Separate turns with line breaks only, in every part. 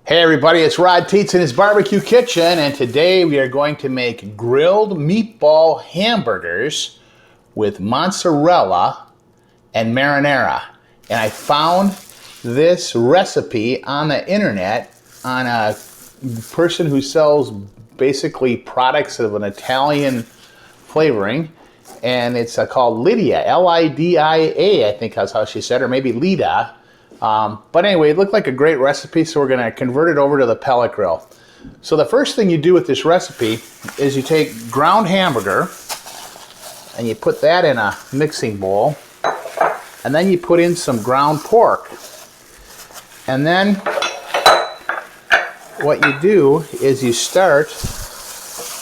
Hey everybody, it's Rod Teets in his barbecue kitchen, and today we are going to make grilled meatball hamburgers with mozzarella and marinara. And I found this recipe on the internet on a person who sells basically products of an Italian flavoring, and it's called Lydia, L-I-D-I-A, I think that's how she said, or maybe Lida. But anyway, it looked like a great recipe, so we're going to convert it over to the pellet grill. So the first thing you do with this recipe is you take ground hamburger and you put that in a mixing bowl, and then you put in some ground pork. And then what you do is you start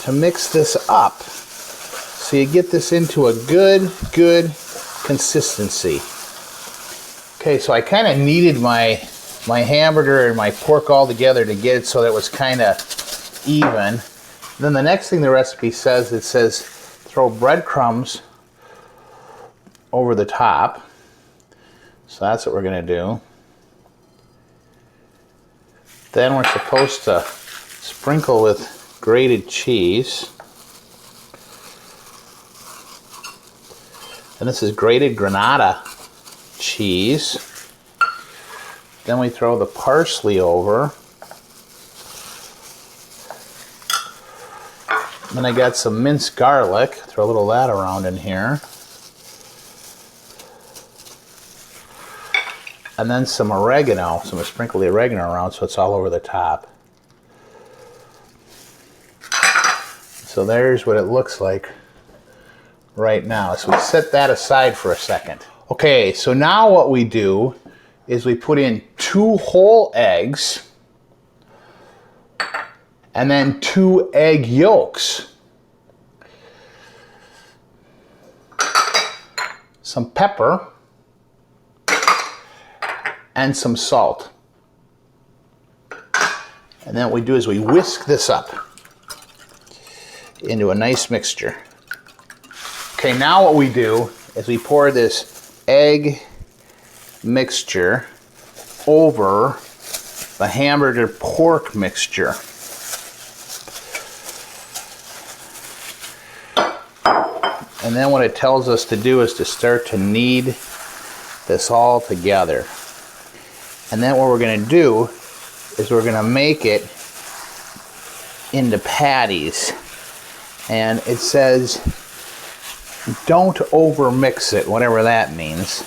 to mix this up so you get this into a good consistency. Okay, so I kind of kneaded my hamburger and my pork all together to get it so that it was kind of even. Then the next thing the recipe says, it says throw breadcrumbs over the top. So that's what we're going to do. Then we're supposed to sprinkle with grated cheese. And this is grated Granada cheese. Then we throw the parsley over. Then I got some minced garlic. Throw a little of that around in here. And then some oregano. So I'm going to sprinkle the oregano around so it's all over the top. So there's what it looks like right now. So we set that aside for a second. Okay, so now what we do is we put in 2 whole eggs and then 2 egg yolks, some pepper, and some salt. And then what we do is we whisk this up into a nice mixture. Okay, now what we do is we pour this egg mixture over the hamburger pork mixture. And then what it tells us to do is to start to knead this all together. And then what we're going to do is we're going to make it into patties. And it says don't over mix it, whatever that means.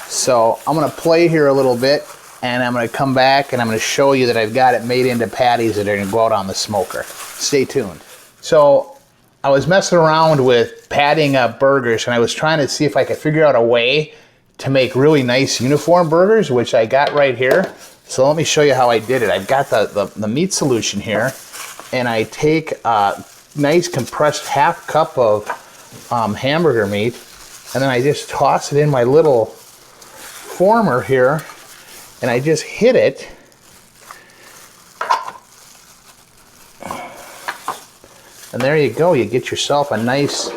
So I'm going to play here a little bit, and I'm going to come back and I'm going to show you that I've got it made into patties that are going to go out on the smoker. Stay tuned. So I was messing around with patting up burgers, and I was trying to see if I could figure out a way to make really nice uniform burgers, which I got right here. So let me show you how I did it. I've got the meat solution here, and I take a nice compressed half cup of hamburger meat, and then I just toss it in my little former here, and I just hit it, and there you go. You get yourself a nice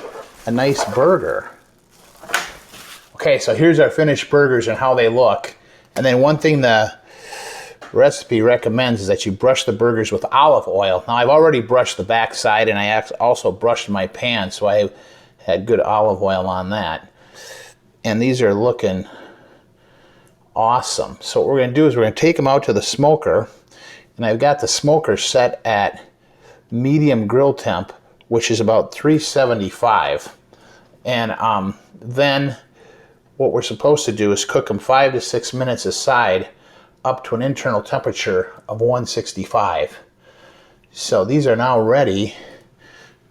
burger. Okay, so here's our finished burgers and how they look. And then one thing the recipe recommends is that you brush the burgers with olive oil. Now I've already brushed the back side, and I also brushed my pan, so I had good olive oil on that. And these are looking awesome. So what we're going to do is we're going to take them out to the smoker, and I've got the smoker set at medium grill temp, which is about 375. And then what we're supposed to do is cook them 5 to 6 minutes aside up to an internal temperature of 165. So these are now ready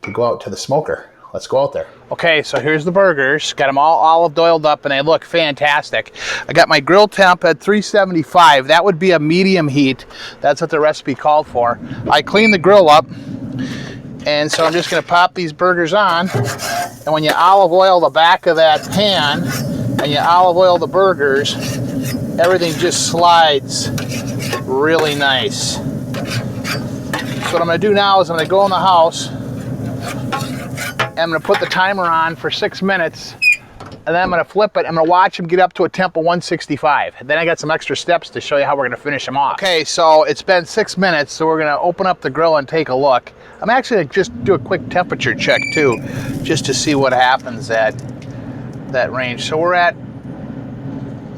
to go out to the smoker. Let's go out there. Okay, so here's the burgers. Got them all olive oiled up, and they look fantastic. I got my grill temp at 375. That would be a medium heat. That's what the recipe called for. I cleaned the grill up, and so I'm just going to pop these burgers on. And when you olive oil the back of that pan and you olive oil the burgers, everything just slides really nice. So what I'm going to do now is I'm going to go in the house, and I'm going to put the timer on for 6 minutes, and then I'm gonna flip it. I'm gonna watch them get up to a temp of 165. Then I got some extra steps to show you how we're gonna finish them off. Okay, so it's been 6 minutes, so we're gonna open up the grill and take a look. I'm actually gonna just do a quick temperature check too, just to see what happens at that range. So we're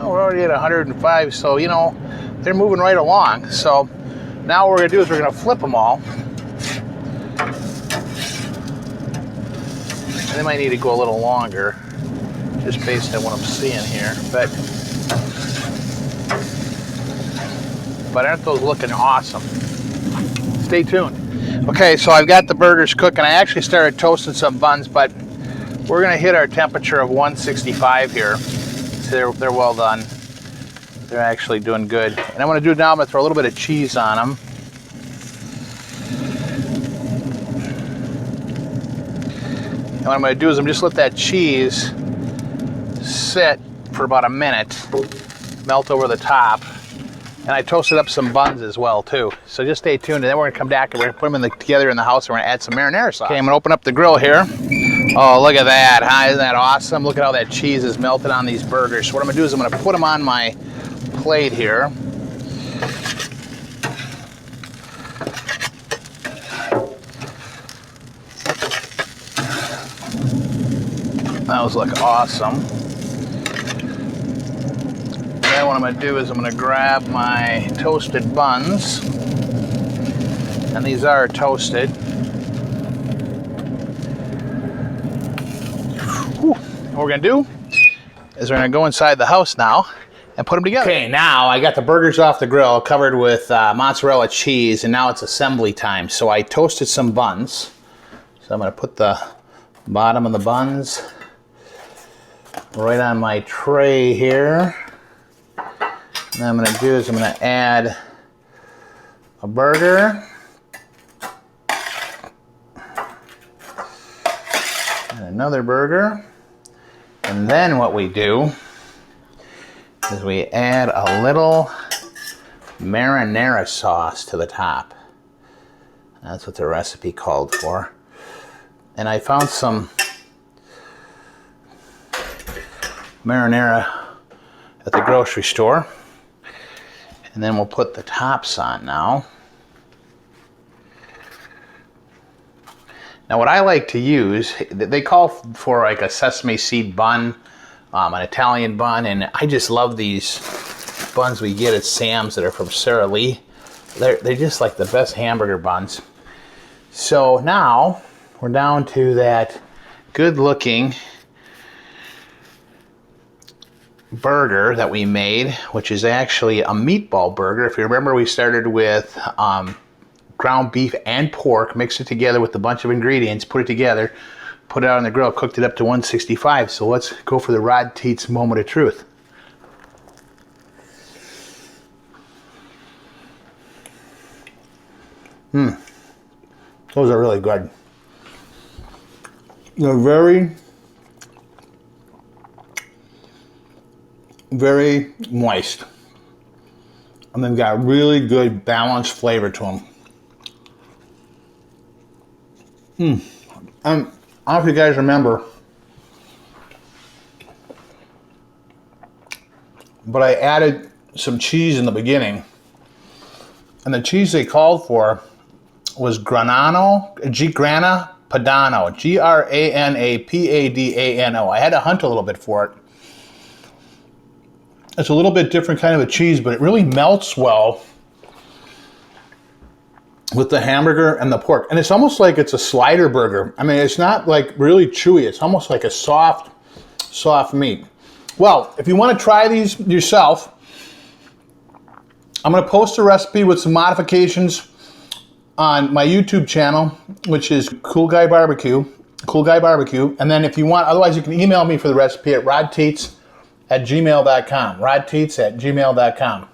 already at 105, so you know, they're moving right along. So now what we're gonna do is we're gonna flip them all. And they might need to go a little longer, just based on what I'm seeing here. But aren't those looking awesome? Stay tuned. Okay, so I've got the burgers cooking. I actually started toasting some buns, but we're gonna hit our temperature of 165 here. So they're well done. They're actually doing good. And I'm gonna throw a little bit of cheese on them. And what I'm gonna do is I'm just let that cheese sit for about a minute, melt over the top. And I toasted up some buns as well too. So just stay tuned, and then we're gonna come back and we're gonna put them together in the house, and we're gonna add some marinara sauce. Okay, I'm gonna open up the grill here. Oh, look at that, huh? Isn't that awesome? Look at how that cheese is melted on these burgers. So what I'm gonna do is I'm gonna put them on my plate here. Those look awesome. And then what I'm gonna do is I'm gonna grab my toasted buns. And these are toasted. What we're gonna do is we're gonna go inside the house now and put them together. Okay, now I got the burgers off the grill covered with mozzarella cheese, and now it's assembly time. So I toasted some buns. So I'm gonna put the bottom of the buns right on my tray here. And what I'm gonna do is I'm gonna add a burger. And another burger. And then what we do is we add a little marinara sauce to the top. That's what the recipe called for. And I found some marinara at the grocery store. And then we'll put the tops on now. Now what I like to use, they call for like a sesame seed bun, an Italian bun, and I just love these buns we get at Sam's that are from Sara Lee. They're just like the best hamburger buns. So now we're down to that good looking burger that we made, which is actually a meatball burger. If you remember, we started with ground beef and pork, mixed it together with a bunch of ingredients, put it together, put it out on the grill, cooked it up to 165. So let's go for the Rod Teets moment of truth. Those are really good. They're very, very moist. And they've got a really good balanced flavor to them. And I don't know if you guys remember, but I added some cheese in the beginning. And the cheese they called for was Grana Padano, Grana Padano. I had to hunt a little bit for it. It's a little bit different kind of a cheese, but it really melts well with the hamburger and the pork. And it's almost like it's a slider burger. I mean, it's not like really chewy. It's almost like a soft meat. Well, if you want to try these yourself, I'm going to post a recipe with some modifications on my YouTube channel, which is Cool Guy Barbecue. And then if you want, otherwise you can email me for the recipe at rodteets@gmail.com. rodteets@gmail.com.